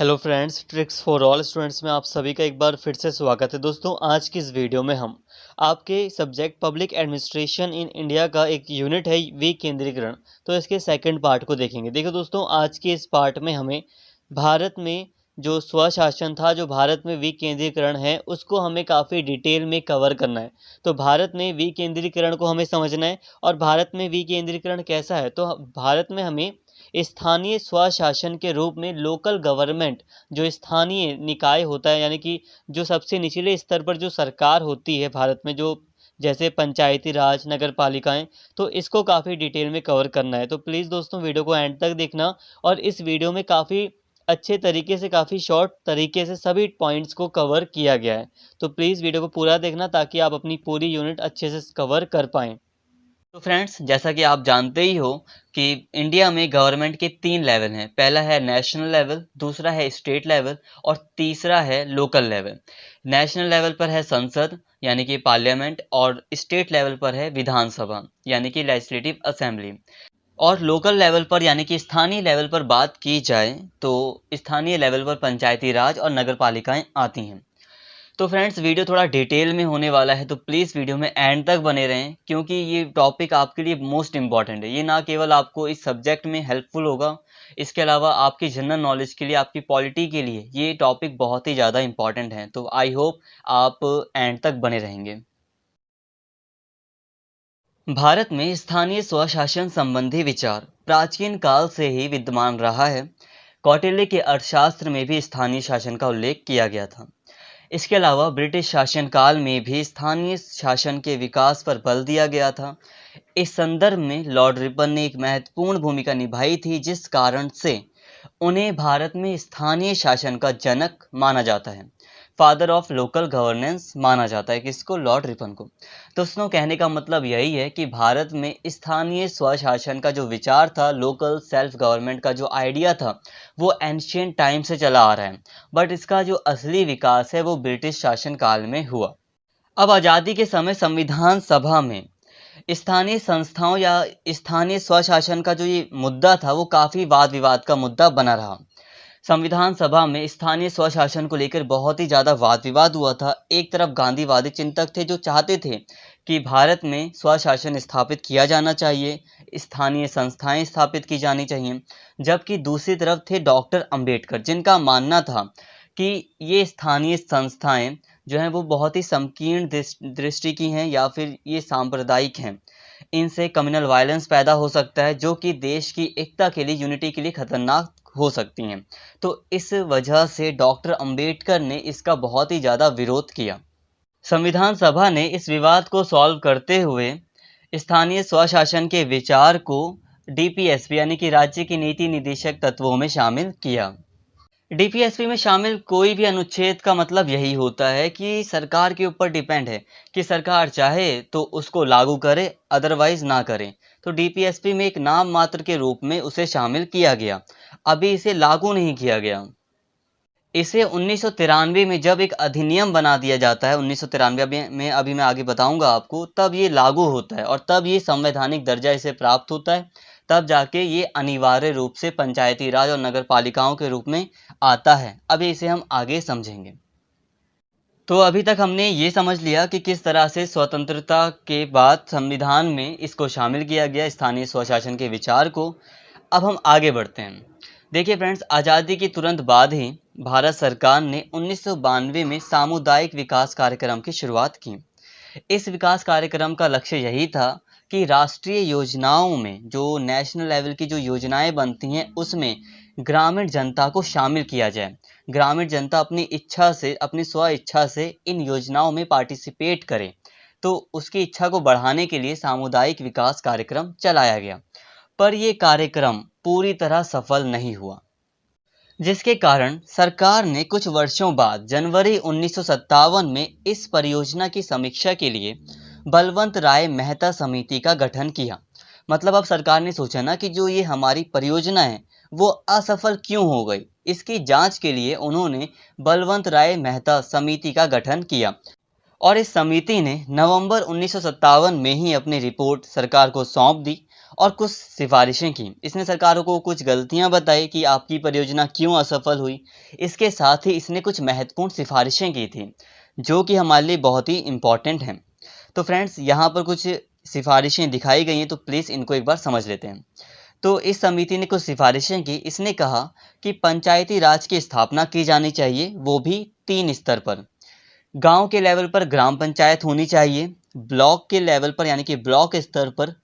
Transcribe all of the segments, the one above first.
Hello friends, tricks for all students में आप सभी का एक बार फिर से स्वागत है। दोस्तों, आज की इस वीडियो में हम आपके subject public administration in India का एक यूनिट है विकेंद्रीकरण, तो इसके सेकंड पार्ट को देखेंगे। देखो दोस्तों, आज के इस पार्ट में हमें भारत में जो स्वशासन था, जो भारत में विकेंद्रीकरण है, उसको हमें काफ़ी डिटेल में कवर करना है। तो भारत में विकेंद्रीकरण को हमें समझना है और भारत में विकेंद्रीकरण कैसा है। तो भारत में हमें स्थानीय स्वशासन के रूप में लोकल गवर्नमेंट, जो स्थानीय निकाय होता है, यानी कि जो सबसे निचले स्तर पर जो सरकार होती है भारत में, जो जैसे पंचायती राज, नगर पालिकाएँ, तो इसको काफ़ी डिटेल में कवर करना है। तो प्लीज़ दोस्तों, वीडियो को एंड तक देखना और इस वीडियो में काफ़ी अच्छे तरीके से, काफ़ी शॉर्ट तरीके से सभी पॉइंट्स को कवर किया गया है। तो प्लीज़ वीडियो को पूरा देखना ताकि आप अपनी पूरी यूनिट अच्छे से कवर कर पाएँ। तो फ्रेंड्स, जैसा कि आप जानते ही हो कि इंडिया में गवर्नमेंट के 3 लेवल हैं। पहला है नेशनल लेवल, दूसरा है स्टेट लेवल और तीसरा है लोकल लेवल। नेशनल लेवल पर है संसद यानी कि पार्लियामेंट और स्टेट लेवल पर है विधानसभा यानी कि लेजिस्लेटिव असेंबली। और लोकल लेवल पर यानी कि स्थानीय लेवल पर बात की जाए तो स्थानीय लेवल पर पंचायती राज और नगर पालिकाएँ आती हैं। तो फ्रेंड्स, वीडियो थोड़ा डिटेल में होने वाला है, तो प्लीज़ वीडियो में एंड तक बने रहें क्योंकि ये टॉपिक आपके लिए मोस्ट इंपॉर्टेंट है। ये ना केवल आपको इस सब्जेक्ट में हेल्पफुल होगा, इसके अलावा आपकी जनरल नॉलेज के लिए, आपकी पॉलिटी के लिए ये टॉपिक बहुत ही ज़्यादा इंपॉर्टेंट है। तो आई होप आप एंड तक बने रहेंगे। भारत में स्थानीय स्वशासन संबंधी विचार प्राचीन काल से ही विद्यमान रहा है। कौटिल्य के अर्थशास्त्र में भी स्थानीय शासन का उल्लेख किया गया था। इसके अलावा ब्रिटिश शासनकाल में भी स्थानीय शासन के विकास पर बल दिया गया था। इस संदर्भ में लॉर्ड रिपन ने एक महत्वपूर्ण भूमिका निभाई थी, जिस कारण से उन्हें भारत में स्थानीय शासन का जनक माना जाता है। फादर ऑफ लोकल गवर्नेंस माना जाता है किसको? लॉर्ड रिपन को। दोस्तों, कहने का मतलब यही है कि भारत में स्थानीय स्वशासन का जो विचार था, लोकल सेल्फ गवर्नमेंट का जो आइडिया था, वो एंशिएंट टाइम से चला आ रहा है, बट इसका जो असली विकास है वो ब्रिटिश शासन काल में हुआ। अब आज़ादी के समय संविधान सभा में स्थानीय संस्थाओं या स्थानीय स्वशासन का जो ये मुद्दा था वो काफ़ी वाद विवाद का मुद्दा बना रहा। संविधान सभा में स्थानीय स्वशासन को लेकर बहुत ही ज़्यादा वाद विवाद हुआ था। एक तरफ गांधीवादी चिंतक थे जो चाहते थे कि भारत में स्वशासन स्थापित किया जाना चाहिए, स्थानीय संस्थाएं स्थापित की जानी चाहिए, जबकि दूसरी तरफ थे डॉक्टर अंबेडकर, जिनका मानना था कि ये स्थानीय संस्थाएं जो हैं वो बहुत ही संकीर्ण दृष्टि की हैं या फिर ये सांप्रदायिक हैं। इनसे कम्युनल वायलेंस पैदा हो सकता है जो कि देश की एकता के लिए, यूनिटी के लिए खतरनाक हो सकती हैं। तो इस वजह से डॉक्टर अंबेडकर ने इसका बहुत ही ज़्यादा विरोध किया। संविधान सभा ने इस विवाद को सॉल्व करते हुए स्थानीय स्वशासन के विचार को डीपीएसपी यानी कि राज्य की नीति निदेशक तत्वों में शामिल किया। डीपीएसपी में शामिल कोई भी अनुच्छेद का मतलब यही होता है कि सरकार के ऊपर डिपेंड है कि सरकार चाहे तो उसको लागू करे, अदरवाइज ना करे। तो डीपीएसपी में एक नाम मात्र के रूप में उसे शामिल किया गया, अभी इसे लागू नहीं किया गया। इसे 1993 में जब एक अधिनियम बना दिया जाता है, 1993 में, अभी मैं आगे बताऊंगा आपको, तब ये लागू होता है और तब ये संवैधानिक दर्जा इसे प्राप्त होता है। तब जाके ये अनिवार्य रूप से पंचायती राज और नगर पालिकाओं के रूप में आता है। अभी इसे हम आगे समझेंगे। तो अभी तक हमने ये समझ लिया कि किस तरह से स्वतंत्रता के बाद संविधान में इसको शामिल किया गया, स्थानीय स्वशासन के विचार को। अब हम आगे बढ़ते हैं। देखिए फ्रेंड्स, आज़ादी के तुरंत बाद ही भारत सरकार ने 1992 में सामुदायिक विकास कार्यक्रम की शुरुआत की। इस विकास कार्यक्रम का लक्ष्य यही था कि राष्ट्रीय योजनाओं में, जो नेशनल लेवल की जो योजनाएं बनती हैं, उसमें ग्रामीण जनता को शामिल किया जाए। ग्रामीण जनता अपनी इच्छा से, अपनी स्व इच्छा से इन योजनाओं में पार्टिसिपेट करे। तो उसकी इच्छा को बढ़ाने के लिए सामुदायिक विकास कार्यक्रम चलाया गया, पर यह कार्यक्रम पूरी तरह सफल नहीं हुआ, जिसके कारण सरकार ने कुछ वर्षों बाद जनवरी 1957 में इस परियोजना की समीक्षा के लिए बलवंत राय मेहता समिति का गठन किया। मतलब अब सरकार ने सोचा ना कि जो ये हमारी परियोजना है वो असफल क्यों हो गई, इसकी जांच के लिए उन्होंने बलवंत राय मेहता समिति का गठन किया और इस समिति ने नवंबर 1957 में ही अपनी रिपोर्ट सरकार को सौंप दी और कुछ सिफारिशें की। इसने सरकारों को कुछ गलतियां बताई कि आपकी परियोजना क्यों असफल हुई। इसके साथ ही इसने कुछ महत्वपूर्ण सिफारिशें की थी जो कि हमारे लिए बहुत ही इम्पॉर्टेंट हैं। तो फ्रेंड्स, यहाँ पर कुछ सिफारिशें दिखाई गई हैं, तो प्लीज़ इनको एक बार समझ लेते हैं। तो इस समिति ने कुछ सिफारिशें की। इसने कहा कि पंचायती राज की स्थापना की जानी चाहिए, वो भी 3 स्तर पर। गांव के लेवल पर ग्राम पंचायत होनी चाहिए, ब्लॉक के लेवल पर यानी कि ब्लॉक स्तर पर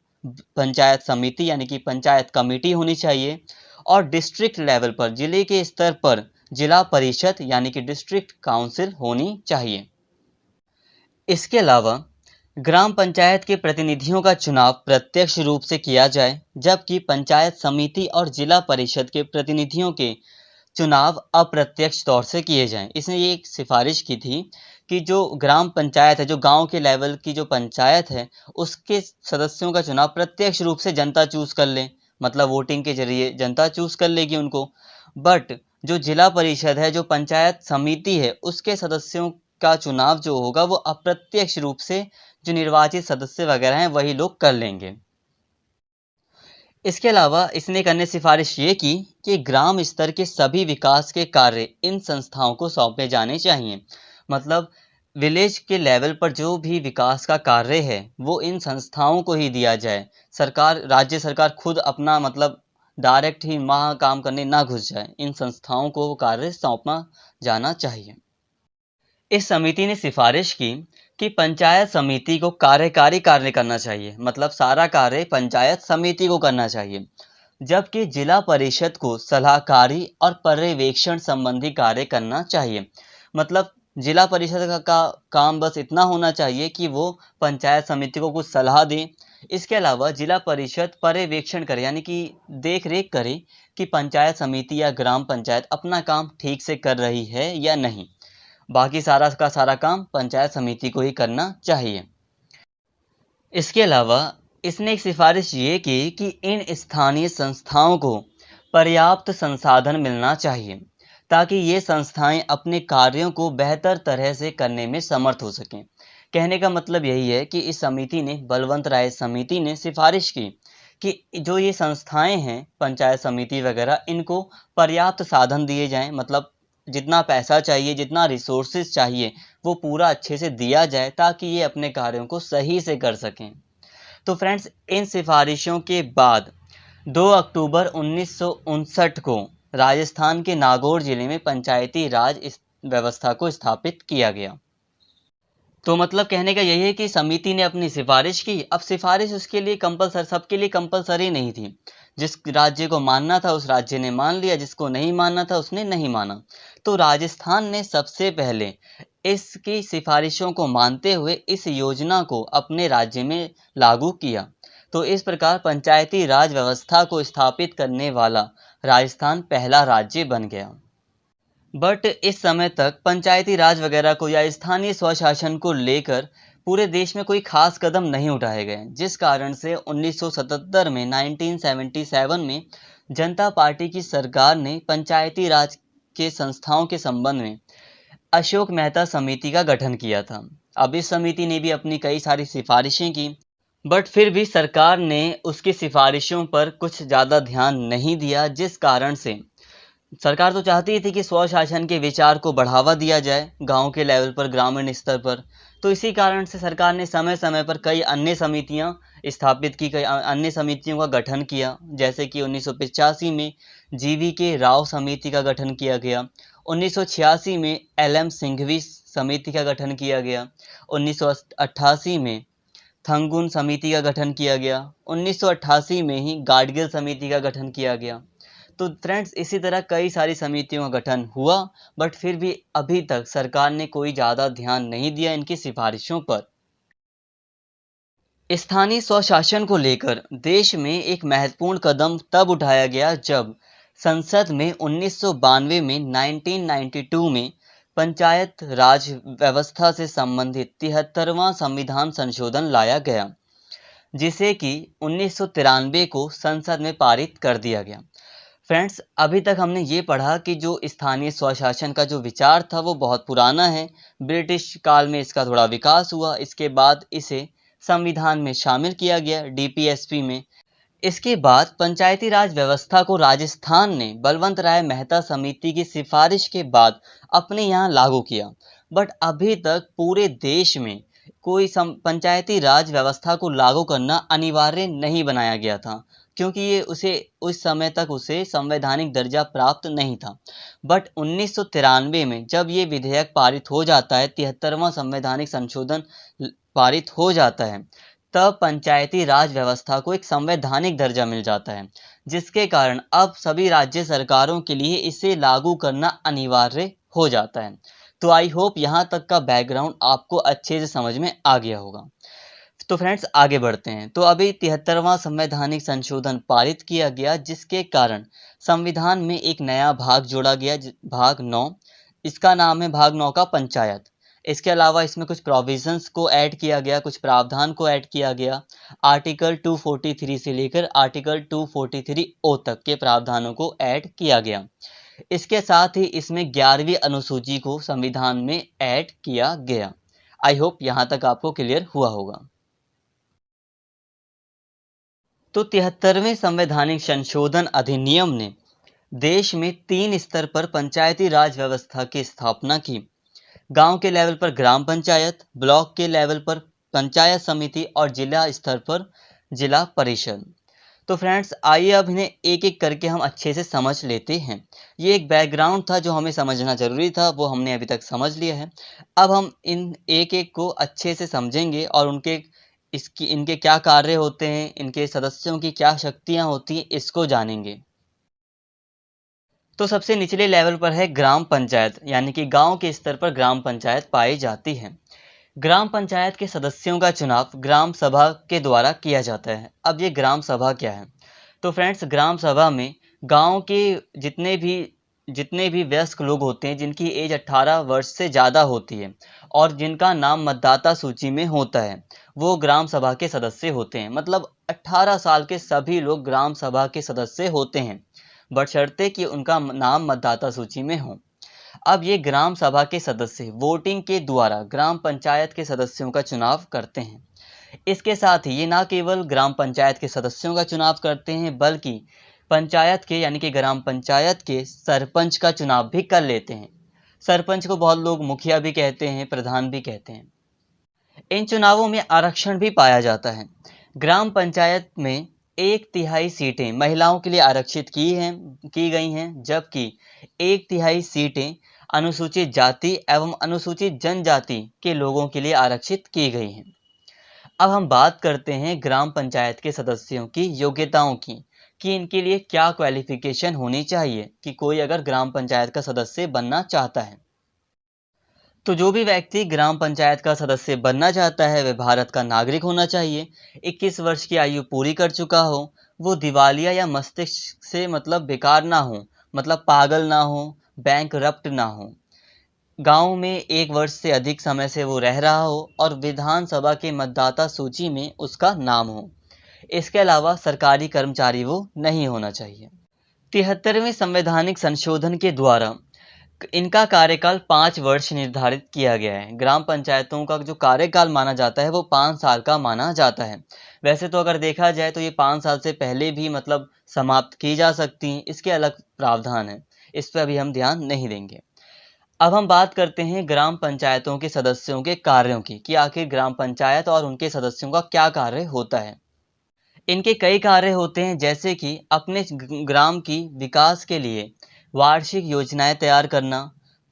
पंचायत समिति यानी कि पंचायत कमेटी होनी चाहिए, और डिस्ट्रिक्ट लेवल पर जिले के स्तर पर जिला परिषद यानी कि डिस्ट्रिक्ट काउंसिल होनी चाहिए। इसके अलावा ग्राम पंचायत के प्रतिनिधियों का चुनाव प्रत्यक्ष रूप से किया जाए, जबकि पंचायत समिति और जिला परिषद के प्रतिनिधियों के चुनाव अप्रत्यक्ष तौर से किए जाएं। इसने ये एक सिफारिश की थी कि जो ग्राम पंचायत है, जो गांव के लेवल की जो पंचायत है, उसके सदस्यों का चुनाव प्रत्यक्ष रूप से जनता चूज कर ले, मतलब वोटिंग के जरिए जनता चूज कर लेगी उनको। बट जो जिला परिषद है, जो पंचायत समिति है, उसके सदस्यों का चुनाव जो होगा वो अप्रत्यक्ष रूप से जो निर्वाचित सदस्य वगैरह हैं वही लोग कर लेंगे। इसके अलावा इसने एक अन्य सिफारिश ये की कि ग्राम स्तर के सभी विकास के कार्य इन संस्थाओं को सौंपे जाने चाहिए। मतलब विलेज के लेवल पर जो भी विकास का कार्य है वो इन संस्थाओं को ही दिया जाए। सरकार, राज्य सरकार खुद अपना मतलब डायरेक्ट ही वहाँ काम करने ना घुस जाए, इन संस्थाओं को वो कार्य सौंपा जाना चाहिए। इस समिति ने सिफारिश की कि पंचायत समिति को कार्यकारी कार्य करना चाहिए, मतलब सारा कार्य पंचायत समिति को करना चाहिए, जबकि जिला परिषद को सलाहकारी और पर्यवेक्षण संबंधी कार्य करना चाहिए। मतलब जिला परिषद का काम बस इतना होना चाहिए कि वो पंचायत समिति को कुछ सलाह दे। इसके अलावा जिला परिषद पर्यवेक्षण करे, यानी कि देख रेख करे कि पंचायत समिति या ग्राम पंचायत अपना काम ठीक से कर रही है या नहीं। बाकी सारा का सारा काम पंचायत समिति को ही करना चाहिए। इसके अलावा इसने एक सिफारिश ये की कि इन स्थानीय संस्थाओं को पर्याप्त संसाधन मिलना चाहिए ताकि ये संस्थाएं अपने कार्यों को बेहतर तरह से करने में समर्थ हो सकें। कहने का मतलब यही है कि इस समिति ने, बलवंत राय समिति ने सिफारिश की कि जो ये संस्थाएं हैं पंचायत समिति वगैरह, इनको पर्याप्त साधन दिए जाएं, मतलब जितना पैसा चाहिए, जितना रिसोर्सेज चाहिए वो पूरा अच्छे से दिया जाए ताकि ये अपने कार्यों को सही से कर सकें। तो फ्रेंड्स, इन सिफारिशों के बाद 2 अक्टूबर 1959 को राजस्थान के नागौर जिले में पंचायती राज व्यवस्था को स्थापित किया गया। तो मतलब कहने का यही है कि समिति ने अपनी सिफारिश की। अब सिफारिश उसके लिए कंपलसरी, सबके लिए कंपलसरी नहीं थी। जिस राज्य को मानना था उस राज्य ने मान लिया, जिसको नहीं मानना था उसने नहीं माना। तो राजस्थान ने सबसे पहले इसकी सिफारिशों को मानते हुए इस योजना को अपने राज्य में लागू किया। तो इस प्रकार पंचायती राज व्यवस्था को स्थापित करने वाला राजस्थान पहला राज्य बन गया। बट इस समय तक पंचायती राज वगैरह को या स्थानीय स्वशासन को लेकर पूरे देश में कोई खास कदम नहीं उठाए गए, जिस कारण से 1977 में 1977 में जनता पार्टी की सरकार ने पंचायती राज के संस्थाओं के संबंध में अशोक मेहता समिति का गठन किया था। अब इस समिति ने भी अपनी कई सारी सिफारिशें की, बट फिर भी सरकार ने उसकी सिफारिशों पर कुछ ज़्यादा ध्यान नहीं दिया, जिस कारण से सरकार तो चाहती थी कि स्वशासन के विचार को बढ़ावा दिया जाए गांव के लेवल पर, ग्रामीण स्तर पर। तो इसी कारण से सरकार ने समय समय पर कई अन्य समितियां स्थापित की, कई अन्य समितियों का गठन किया। जैसे कि 1985 में GV राव समिति का गठन किया गया, 1986 में LM सिंघवी समिति का गठन किया गया, 1988 में थंगुन समिति का गठन किया गया, 1988 में ही गाडगिल समिति का गठन किया गया। तो फ्रेंड्स, इसी तरह कई सारी समितियों का गठन हुआ, बट फिर भी अभी तक सरकार ने कोई ज़्यादा ध्यान नहीं दिया इनकी सिफारिशों पर। स्थानीय स्वशासन को लेकर देश में एक महत्वपूर्ण कदम तब उठाया गया जब संसद में 1992 में 1992 में पंचायत राज व्यवस्था से संबंधित 73वां संविधान संशोधन लाया गया, जिसे कि 1993 को संसद में पारित कर दिया गया। फ्रेंड्स, अभी तक हमने ये पढ़ा कि जो स्थानीय स्वशासन का जो विचार था वो बहुत पुराना है। ब्रिटिश काल में इसका थोड़ा विकास हुआ, इसके बाद इसे संविधान में शामिल किया गया DPSP में। इसके बाद पंचायती राज व्यवस्था को राजस्थान ने बलवंत राय मेहता समिति की सिफारिश के बाद अपने यहाँ लागू किया। बट अभी तक पूरे देश में कोई पंचायती राज व्यवस्था को लागू करना अनिवार्य नहीं बनाया गया था, क्योंकि ये उसे उस समय तक उसे संवैधानिक दर्जा प्राप्त नहीं था। बट 1993 में जब ये विधेयक पारित हो जाता है, 73वां संवैधानिक संशोधन पारित हो जाता है, तब पंचायती राज व्यवस्था को एक संवैधानिक दर्जा मिल जाता है, जिसके कारण अब सभी राज्य सरकारों के लिए इसे लागू करना अनिवार्य हो जाता है। तो आई होप यहाँ तक का बैकग्राउंड आपको अच्छे से समझ में आ गया होगा। तो फ्रेंड्स आगे बढ़ते हैं। तो अभी 73वां संवैधानिक संशोधन पारित किया गया, जिसके कारण संविधान में एक नया भाग जोड़ा गया, भाग 9। इसका नाम है भाग 9 का पंचायत। इसके अलावा इसमें कुछ प्रोविजंस को ऐड किया गया, कुछ प्रावधान को ऐड किया गया। आर्टिकल 243 से लेकर आर्टिकल 243 ओ तक के प्रावधानों को ऐड किया गया। इसके साथ ही इसमें 11वीं अनुसूची को संविधान में ऐड किया गया। आई होप यहाँ तक आपको क्लियर हुआ होगा। तो 73वें संवैधानिक संशोधन अधिनियम ने देश में 3 स्तर पर पंचायती राज व्यवस्था की स्थापना की। गांव के लेवल पर ग्राम पंचायत, ब्लॉक के लेवल पर पंचायत समिति और जिला स्तर पर जिला परिषद। तो फ्रेंड्स आइए अब इन्हें एक एक करके हम अच्छे से समझ लेते हैं। ये एक बैकग्राउंड था जो हमें समझना जरूरी था, वो हमने अभी तक समझ लिया है। अब हम इन एक एक को अच्छे से समझेंगे और इनके क्या कार्य होते हैं, इनके सदस्यों की क्या शक्तियां होती हैं, इसको जानेंगे। तो सबसे निचले लेवल पर है ग्राम पंचायत, यानी कि गांव के स्तर पर ग्राम पंचायत पाई जाती है। ग्राम पंचायत के सदस्यों का चुनाव ग्राम सभा के द्वारा किया जाता है। अब ये ग्राम सभा क्या है? तो फ्रेंड्स ग्राम सभा में गांव के जितने भी वयस्क लोग होते हैं, जिनकी एज 18 वर्ष से ज़्यादा होती है और जिनका नाम मतदाता सूची में होता है, वो ग्राम सभा के सदस्य होते हैं। मतलब 18 साल के सभी लोग ग्राम सभा के सदस्य होते हैं, बशर्ते कि उनका नाम मतदाता सूची में हो। अब ये ग्राम सभा के सदस्य वोटिंग के द्वारा ग्राम पंचायत के सदस्यों का चुनाव करते हैं। इसके साथ ही ये ना केवल ग्राम पंचायत के सदस्यों का चुनाव करते हैं, बल्कि पंचायत के यानी कि ग्राम पंचायत के सरपंच का चुनाव भी कर लेते हैं। सरपंच को बहुत लोग मुखिया भी कहते हैं, प्रधान भी कहते हैं। इन चुनावों में आरक्षण भी पाया जाता है। ग्राम पंचायत में 1/3 सीटें महिलाओं के लिए आरक्षित की गई हैं, जबकि 1/3 सीटें अनुसूचित जाति एवं अनुसूचित जनजाति के लोगों के लिए आरक्षित की गई हैं। अब हम बात करते हैं ग्राम पंचायत के सदस्यों की योग्यताओं की, कि इनके लिए क्या क्वालिफिकेशन होनी चाहिए कि कोई अगर ग्राम पंचायत का सदस्य बनना चाहता है। तो जो भी व्यक्ति ग्राम पंचायत का सदस्य बनना चाहता है वह भारत का नागरिक होना चाहिए, 21 वर्ष की आयु पूरी कर चुका हो, वो दिवालिया या मस्तिष्क से मतलब बेकार ना हो, मतलब पागल ना हो, बैंक रप्ट ना हो, गांव में 1 वर्ष से अधिक समय से वो रह रहा हो और विधानसभा के मतदाता सूची में उसका नाम हो। इसके अलावा सरकारी कर्मचारी वो नहीं होना चाहिए। 73वें संवैधानिक संशोधन के द्वारा इनका कार्यकाल 5 वर्ष निर्धारित किया गया है। ग्राम पंचायतों का जो कार्यकाल माना जाता है वो 5 साल का माना जाता है। वैसे तो अगर देखा जाए तो ये 5 साल से पहले भी मतलब समाप्त की जा सकती हैं, इसके अलग प्रावधान है, इस पर अभी हम ध्यान नहीं देंगे। अब हम बात करते हैं ग्राम पंचायतों के सदस्यों के कार्यों की, कि आखिर ग्राम पंचायत और उनके सदस्यों का क्या कार्य होता है। इनके कई कार्य होते हैं, जैसे कि अपने ग्राम की विकास के लिए वार्षिक योजनाएं तैयार करना,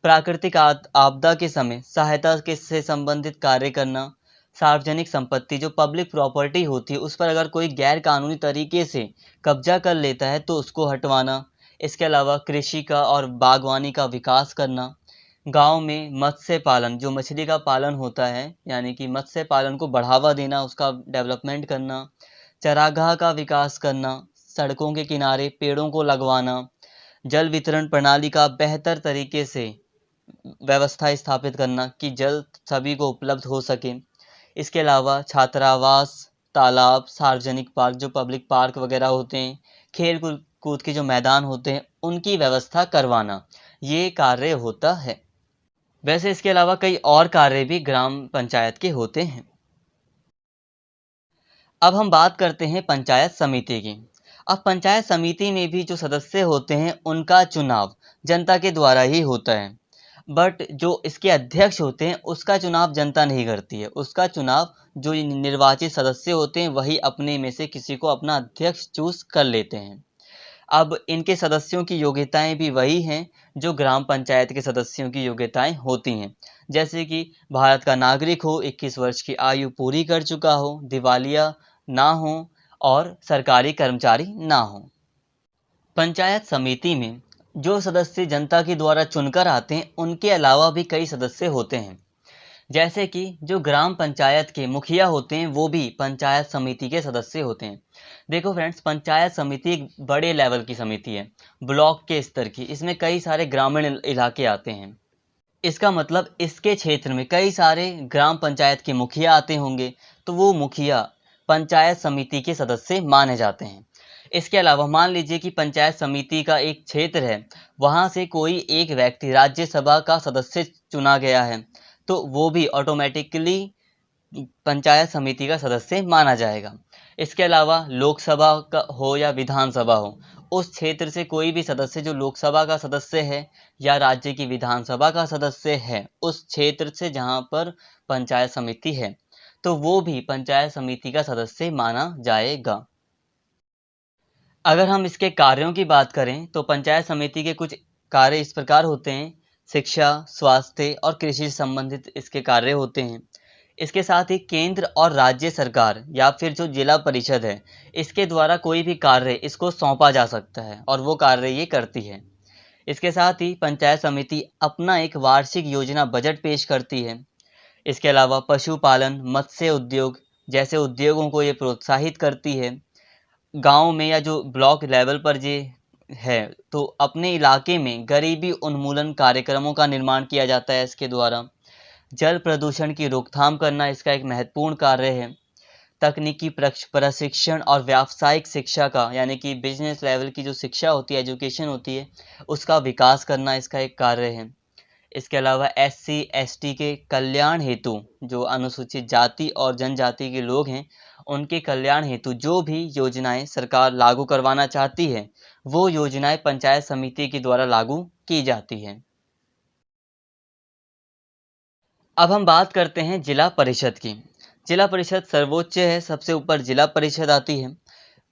प्राकृतिक आपदा के समय सहायता के से संबंधित कार्य करना, सार्वजनिक संपत्ति जो पब्लिक प्रॉपर्टी होती है उस पर अगर कोई गैर कानूनी तरीके से कब्जा कर लेता है तो उसको हटवाना। इसके अलावा कृषि का और बागवानी का विकास करना, गांव में मत्स्य पालन जो मछली का पालन होता है यानी कि मत्स्य पालन को बढ़ावा देना, उसका डेवलपमेंट करना, चरागाह का विकास करना, सड़कों के किनारे पेड़ों को लगवाना, जल वितरण प्रणाली का बेहतर तरीके से व्यवस्था स्थापित करना कि जल सभी को उपलब्ध हो सके। इसके अलावा छात्रावास, तालाब, सार्वजनिक पार्क जो पब्लिक पार्क वगैरह होते हैं, खेल कूद के जो मैदान होते हैं उनकी व्यवस्था करवाना, ये कार्य होता है। वैसे इसके अलावा कई और कार्य भी ग्राम पंचायत के होते हैं। अब हम बात करते हैं पंचायत समिति की। अब पंचायत समिति में भी जो सदस्य होते हैं उनका चुनाव जनता के द्वारा ही होता है, बट जो इसके अध्यक्ष होते हैं उसका चुनाव जनता नहीं करती है। उसका चुनाव जो निर्वाचित सदस्य होते हैं वही अपने में से किसी को अपना अध्यक्ष चूज कर लेते हैं। अब इनके सदस्यों की योग्यताएं भी वही हैं जो ग्राम पंचायत के सदस्यों की योग्यताएं होती हैं, जैसे कि भारत का नागरिक हो, 21 वर्ष की आयु पूरी कर चुका हो, दिवालिया ना हो और सरकारी कर्मचारी ना हो। पंचायत समिति में जो सदस्य जनता के द्वारा चुनकर आते हैं उनके अलावा भी कई सदस्य होते हैं, जैसे कि जो ग्राम पंचायत के मुखिया होते हैं वो भी पंचायत समिति के सदस्य होते हैं। देखो फ्रेंड्स, पंचायत समिति एक बड़े लेवल की समिति है, ब्लॉक के स्तर की। इसमें कई सारे ग्रामीण इलाके आते हैं। इसका मतलब इसके क्षेत्र में कई सारे ग्राम पंचायत के मुखिया आते होंगे, तो वो मुखिया पंचायत समिति के सदस्य माने जाते हैं। इसके अलावा मान लीजिए कि पंचायत समिति का एक क्षेत्र है, वहाँ से कोई एक व्यक्ति राज्यसभा का सदस्य चुना गया है, तो वो भी ऑटोमेटिकली पंचायत समिति का सदस्य माना जाएगा। इसके अलावा लोकसभा का हो या विधानसभा हो, उस क्षेत्र से कोई भी सदस्य जो लोकसभा का सदस्य है या राज्य की विधानसभा का सदस्य है, उस क्षेत्र से जहां पर पंचायत समिति है, तो वो भी पंचायत समिति का सदस्य माना जाएगा। अगर हम इसके कार्यों की बात करें तो पंचायत समिति के कुछ कार्य इस प्रकार होते हैं। शिक्षा, स्वास्थ्य और कृषि से संबंधित इसके कार्य होते हैं। इसके साथ ही केंद्र और राज्य सरकार या फिर जो जिला परिषद है, इसके द्वारा कोई भी कार्य इसको सौंपा जा सकता है और वो कार्य ये करती है। इसके साथ ही पंचायत समिति अपना एक वार्षिक योजना बजट पेश करती है। इसके अलावा पशुपालन, मत्स्य उद्योग जैसे उद्योगों को ये प्रोत्साहित करती है। गांव में या जो ब्लॉक लेवल पर ये है, तो अपने इलाके में गरीबी उन्मूलन कार्यक्रमों का निर्माण किया जाता है इसके द्वारा। जल प्रदूषण की रोकथाम करना इसका एक महत्वपूर्ण कार्य है। तकनीकी प्रशिक्षण और व्यावसायिक शिक्षा का, यानी कि बिजनेस लेवल की जो शिक्षा होती है, एजुकेशन होती है, उसका विकास करना इसका एक कार्य है। इसके अलावा SC ST के कल्याण हेतु, जो अनुसूचित जाति और जनजाति के लोग हैं, उनके कल्याण हेतु जो भी योजनाएं सरकार लागू करवाना चाहती है, वो योजनाएं पंचायत समिति के द्वारा लागू की जाती है। अब हम बात करते हैं जिला परिषद की। जिला परिषद सर्वोच्च है, सबसे ऊपर जिला परिषद आती है।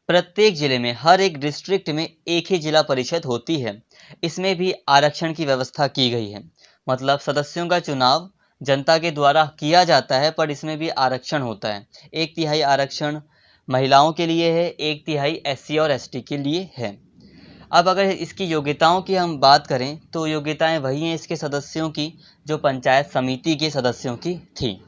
प्रत्येक जिले में, हर एक डिस्ट्रिक्ट में एक ही जिला परिषद होती है। इसमें भी आरक्षण की व्यवस्था की गई है, मतलब सदस्यों का चुनाव जनता के द्वारा किया जाता है, पर इसमें भी आरक्षण होता है। 1/3 आरक्षण महिलाओं के लिए है, 1/3 SC और ST के लिए है। अब अगर इसकी योग्यताओं की हम बात करें तो योग्यताएं वही हैं इसके सदस्यों की जो पंचायत समिति के सदस्यों की थी।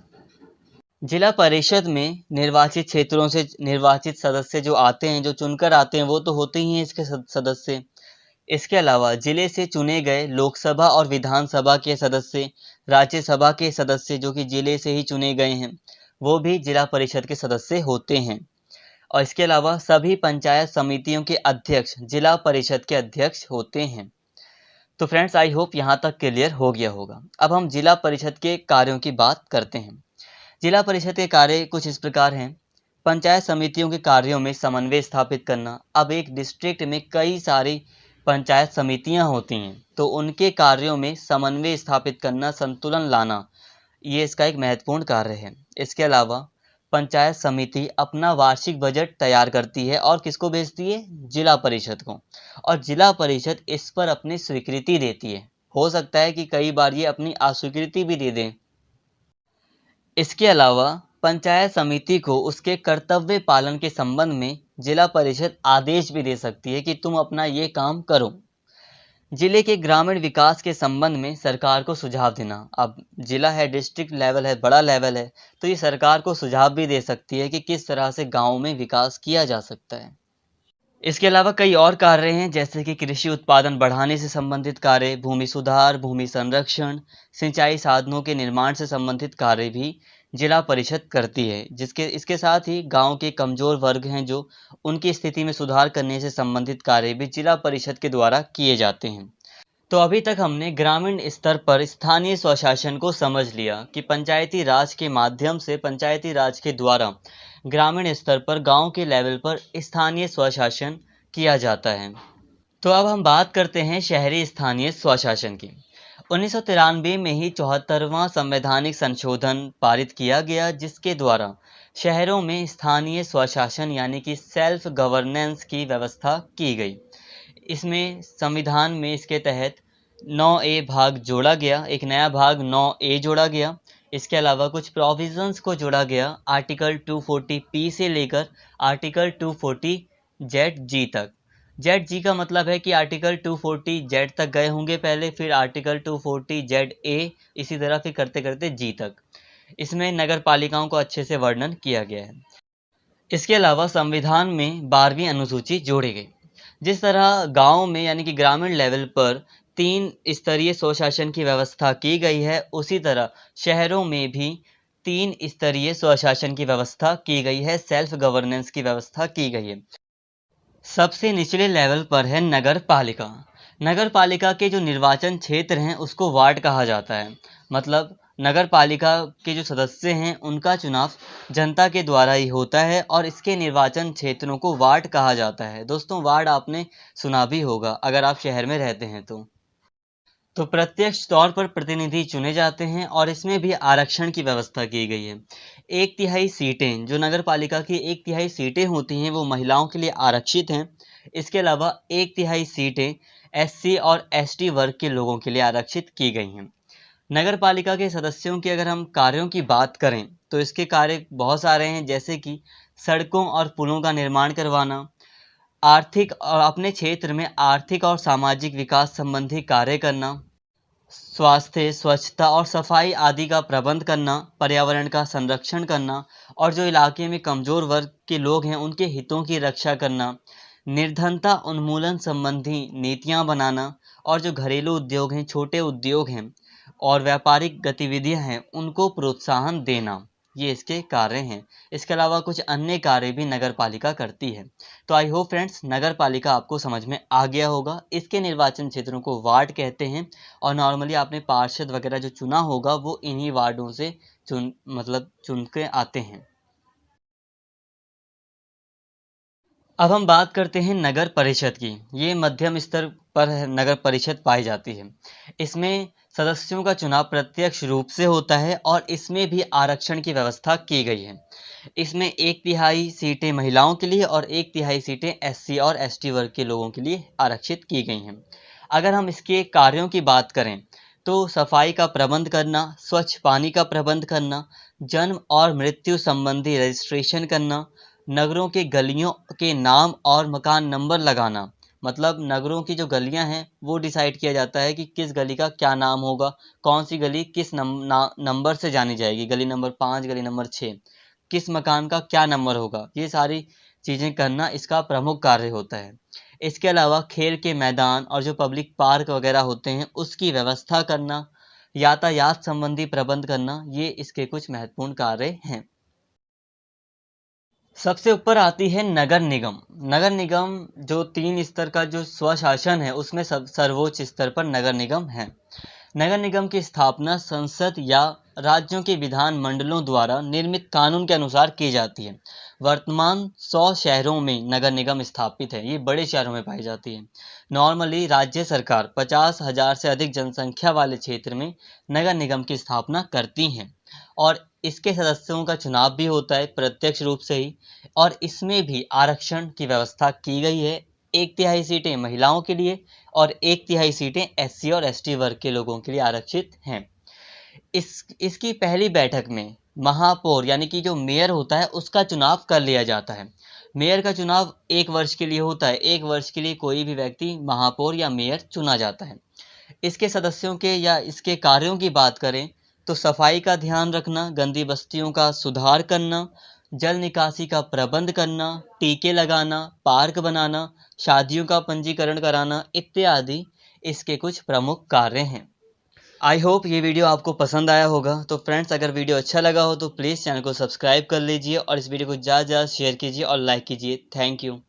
जिला परिषद में निर्वाचित क्षेत्रों से निर्वाचित सदस्य जो आते हैं, जो चुनकर आते हैं, वो तो होते ही हैं इसके सदस्य। इसके अलावा जिले से चुने गए लोकसभा और विधानसभा के सदस्य, राज्यसभा के सदस्य जो कि जिले से ही चुने गए हैं, वो भी जिला परिषद के सदस्य होते हैं। और इसके अलावा सभी पंचायत समितियों के अध्यक्ष जिला परिषद के अध्यक्ष होते हैं। तो फ्रेंड्स, आई होप यहाँ तक क्लियर हो गया होगा। अब हम जिला परिषद के कार्यों की बात करते हैं। जिला परिषद के कार्य कुछ इस प्रकार हैं। पंचायत समितियों के कार्यों में समन्वय स्थापित करना। अब एक डिस्ट्रिक्ट में कई सारी पंचायत समितियां होती हैं, तो उनके कार्यों में समन्वय स्थापित करना, संतुलन लाना, ये इसका एक महत्वपूर्ण कार्य है। इसके अलावा पंचायत समिति अपना वार्षिक बजट तैयार करती है और किसको भेजती है? जिला परिषद को, और जिला परिषद इस पर अपनी स्वीकृति देती है। हो सकता है कि कई बार ये अपनी अस्वीकृति भी दे दें। इसके अलावा पंचायत समिति को उसके कर्तव्य पालन के संबंध में जिला परिषद आदेश भी दे सकती है कि तुम अपना ये काम करो। जिले के ग्रामीण विकास के संबंध में सरकार को सुझाव देना। अब जिला है, डिस्ट्रिक्ट लेवल है, बड़ा लेवल है, तो ये सरकार को सुझाव भी दे सकती है कि किस तरह से गांव में विकास किया जा सकता है। इसके अलावा कई और कार्य हैं, जैसे कि कृषि उत्पादन बढ़ाने से संबंधित कार्य, भूमि सुधार, भूमि संरक्षण, सिंचाई साधनों के निर्माण से संबंधित कार्य भी जिला परिषद करती है। इसके साथ ही गांव के कमजोर वर्ग हैं जो, उनकी स्थिति में सुधार करने से संबंधित कार्य भी जिला परिषद के द्वारा किए जाते हैं। तो अभी तक हमने ग्रामीण स्तर पर स्थानीय स्वशासन को समझ लिया कि पंचायती राज के माध्यम से, पंचायती राज के द्वारा ग्रामीण स्तर पर गांव के लेवल पर स्थानीय स्वशासन किया जाता है। तो अब हम बात करते हैं शहरी स्थानीय स्वशासन की। 1993 में ही 74वां संवैधानिक संशोधन पारित किया गया, जिसके द्वारा शहरों में स्थानीय स्वशासन यानी कि सेल्फ गवर्नेंस की व्यवस्था की गई। इसमें संविधान में इसके तहत 9A भाग जोड़ा गया, एक नया भाग 9A जोड़ा गया। इसके अलावा कुछ प्रोविजंस को जोड़ा गया आर्टिकल 240P से लेकर आर्टिकल 240ZG तक। ZG का मतलब है कि आर्टिकल 240Z तक गए होंगे पहले, फिर आर्टिकल 240ZA, इसी तरह फिर करते करते G तक। इसमें नगर पालिकाओं को अच्छे से वर्णन किया गया है। इसके अलावा संविधान में 12वीं अनुसूची जोड़ी गई। जिस तरह गांव में यानी कि ग्रामीण लेवल पर 3 स्तरीय स्वशासन की व्यवस्था की गई है, उसी तरह शहरों में भी 3 स्तरीय स्वशासन की व्यवस्था की गई है, सेल्फ गवर्नेंस की व्यवस्था की गई है। सबसे निचले लेवल पर है नगर पालिका। नगर पालिका के जो निर्वाचन क्षेत्र हैं उसको वार्ड कहा जाता है। मतलब नगर पालिका के जो सदस्य हैं उनका चुनाव जनता के द्वारा ही होता है और इसके निर्वाचन क्षेत्रों को वार्ड कहा जाता है। दोस्तों, वार्ड आपने सुना भी होगा अगर आप शहर में रहते हैं तो प्रत्यक्ष तौर पर प्रतिनिधि चुने जाते हैं और इसमें भी आरक्षण की व्यवस्था की गई है। 1/3 सीटें, जो नगर पालिका की 1/3 सीटें होती हैं, वो महिलाओं के लिए आरक्षित हैं। इसके अलावा 1/3 सीटें SC और ST वर्ग के लोगों के लिए आरक्षित की गई हैं। नगर पालिका के सदस्यों की अगर हम कार्यों की बात करें तो इसके कार्य बहुत सारे हैं, जैसे कि सड़कों और पुलों का निर्माण करवाना, आर्थिक और अपने क्षेत्र में आर्थिक और सामाजिक विकास संबंधी कार्य करना, स्वास्थ्य, स्वच्छता और सफाई आदि का प्रबंध करना, पर्यावरण का संरक्षण करना और जो इलाके में कमजोर वर्ग के लोग हैं उनके हितों की रक्षा करना, निर्धनता उन्मूलन संबंधी नीतियां बनाना और जो घरेलू उद्योग हैं, छोटे उद्योग हैं और व्यापारिक गतिविधियां हैं उनको प्रोत्साहन देना, ये इसके कार्य हैं। इसके अलावा कुछ अन्य कार्य भी नगर पालिका करती है। तो आई होप फ्रेंड्स नगर पालिका आपको समझ में आ गया होगा। इसके निर्वाचन क्षेत्रों को वार्ड कहते हैं और नॉर्मली आपने पार्षद वगैरह जो चुना होगा वो इन्हीं वार्डों से चुन के आते हैं। अब हम बात करते हैं नगर परिषद की। ये मध्यम स्तर पर नगर परिषद पाई जाती है। इसमें सदस्यों का चुनाव प्रत्यक्ष रूप से होता है और इसमें भी आरक्षण की व्यवस्था की गई है। इसमें 1/3 सीटें महिलाओं के लिए और 1/3 सीटें SC और ST वर्ग के लोगों के लिए आरक्षित की गई हैं। अगर हम इसके कार्यों की बात करें तो सफाई का प्रबंध करना, स्वच्छ पानी का प्रबंध करना, जन्म और मृत्यु संबंधी रजिस्ट्रेशन करना, नगरों के गलियों के नाम और मकान नंबर लगाना। मतलब नगरों की जो गलियां हैं वो डिसाइड किया जाता है कि किस गली का क्या नाम होगा, कौन सी गली किस नंबर से जानी जाएगी, गली नंबर 5, गली नंबर 6, किस मकान का क्या नंबर होगा, ये सारी चीज़ें करना इसका प्रमुख कार्य होता है। इसके अलावा खेल के मैदान और जो पब्लिक पार्क वगैरह होते हैं उसकी व्यवस्था करना, यातायात संबंधी प्रबंध करना, ये इसके कुछ महत्वपूर्ण कार्य हैं। सबसे ऊपर आती है नगर निगम। नगर निगम जो 3 स्तर का जो स्वशासन है उसमें सर्वोच्च स्तर पर नगर निगम है। नगर निगम की स्थापना संसद या राज्यों के विधान मंडलों द्वारा निर्मित कानून के अनुसार की जाती है। वर्तमान 100 शहरों में नगर निगम स्थापित है। ये बड़े शहरों में पाई जाती है। नॉर्मली राज्य सरकार 50,000 से अधिक जनसंख्या वाले क्षेत्र में नगर निगम की स्थापना करती हैं और इसके सदस्यों का चुनाव भी होता है प्रत्यक्ष रूप से ही और इसमें भी आरक्षण की व्यवस्था की गई है। 1/3 सीटें महिलाओं के लिए और 1/3 सीटें SC और ST वर्ग के लोगों के लिए आरक्षित हैं। इसकी पहली बैठक में महापौर यानी कि जो मेयर होता है उसका चुनाव कर लिया जाता है। मेयर का चुनाव 1 वर्ष के लिए होता है। 1 वर्ष के लिए कोई भी व्यक्ति महापौर या मेयर चुना जाता है। इसके सदस्यों के या इसके कार्यों की बात करें तो सफाई का ध्यान रखना, गंदी बस्तियों का सुधार करना, जल निकासी का प्रबंध करना, टीके लगाना, पार्क बनाना, शादियों का पंजीकरण कराना इत्यादि इसके कुछ प्रमुख कार्य हैं। आई होप ये वीडियो आपको पसंद आया होगा। तो फ्रेंड्स अगर वीडियो अच्छा लगा हो तो प्लीज़ चैनल को सब्सक्राइब कर लीजिए और इस वीडियो को ज़्यादा से ज़्यादा शेयर कीजिए और लाइक कीजिए। Thank you.